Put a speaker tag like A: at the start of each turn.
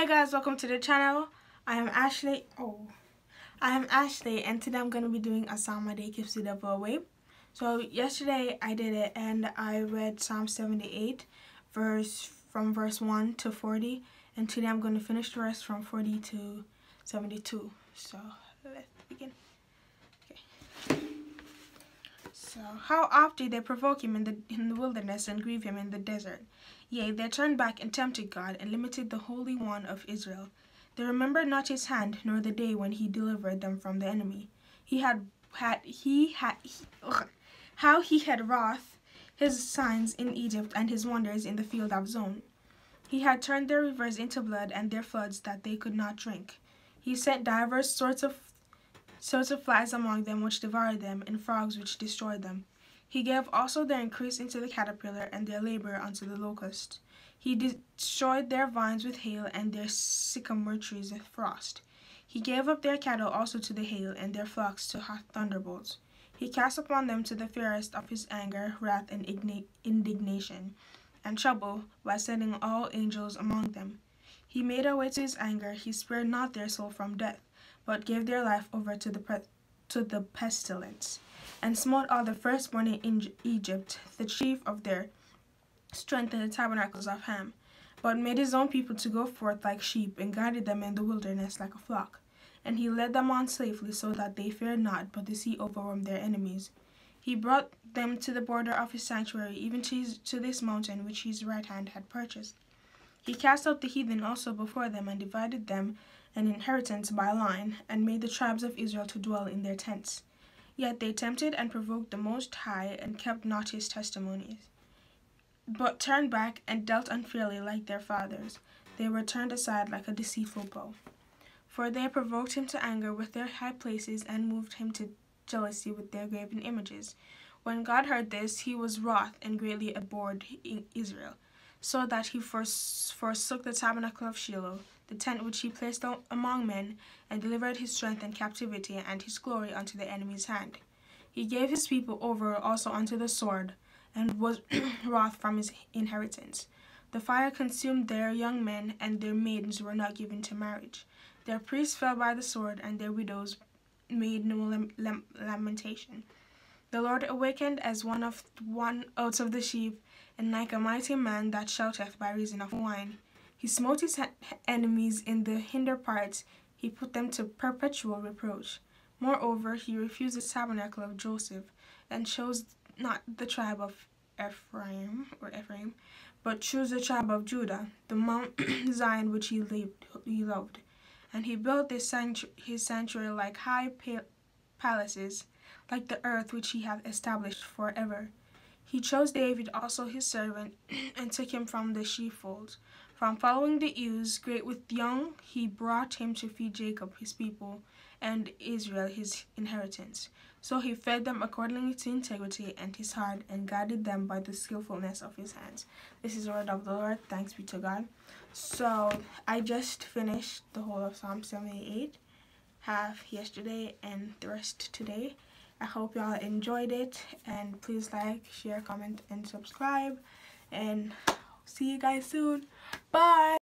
A: guys, welcome to the channel. I am Ashley. And today I'm going to be doing a Psalm a day keeps the devil away. So yesterday I did it and I read Psalm 78 from verse 1 to 40, and today I'm going to finish the rest from 40 to 72. So let's begin. Okay. So how oft did they provoke him in the wilderness and grieve him in the desert? Yea, they turned back and tempted God, and limited the Holy One of Israel. They remembered not his hand, nor the day when he delivered them from the enemy. How he had wrought his signs in Egypt, and his wonders in the field of Zon. He had turned their rivers into blood, and their floods that they could not drink. He sent divers sorts of flies among them, which devoured them, and frogs which destroyed them. He gave also their increase into the caterpillar, and their labor unto the locust. He destroyed their vines with hail, and their sycamore trees with frost. He gave up their cattle also to the hail, and their flocks to hot thunderbolts. He cast upon them to the fiercest of his anger, wrath, and indignation, and trouble, by sending all angels among them. He made a way to his anger. He spared not their soul from death, but gave their life over to the pestilence, and smote all the firstborn in Egypt, the chief of their strength in the tabernacles of Ham, but made his own people to go forth like sheep, and guided them in the wilderness like a flock. And he led them on safely, so that they feared not, but the sea overwhelmed their enemies. He brought them to the border of his sanctuary, even to this mountain which his right hand had purchased. He cast out the heathen also before them, and divided them an inheritance by line, and made the tribes of Israel to dwell in their tents. Yet they tempted and provoked the Most High, and kept not his testimonies, but turned back and dealt unfairly like their fathers. They were turned aside like a deceitful bow. For they provoked him to anger with their high places, and moved him to jealousy with their graven images. When God heard this, he was wroth, and greatly abhorred Israel, so that he forsook the tabernacle of Shiloh, the tent which he placed among men, and delivered his strength in captivity, and his glory unto the enemy's hand. He gave his people over also unto the sword, and was wroth from his inheritance. The fire consumed their young men, and their maidens were not given to marriage. Their priests fell by the sword, and their widows made no lamentation. The Lord awakened as one out of the sheep, and like a mighty man that shouteth by reason of wine. He smote his enemies in the hinder parts, he put them to perpetual reproach. Moreover, he refused the tabernacle of Joseph, and chose not the tribe of Ephraim, but chose the tribe of Judah, the Mount Zion which he loved. And he built his sanctuary like high palaces, like the earth which he hath established forever. He chose David also his servant, and took him from the sheepfolds. From following the ewes, great with young, he brought him to feed Jacob his people, and Israel his inheritance. So he fed them according to integrity and his heart, and guided them by the skillfulness of his hands. This is the word of the Lord. Thanks be to God. So I just finished the whole of Psalm 78, half yesterday and the rest today. I hope y'all enjoyed it, and please like, share, comment, and subscribe, and see you guys soon. Bye.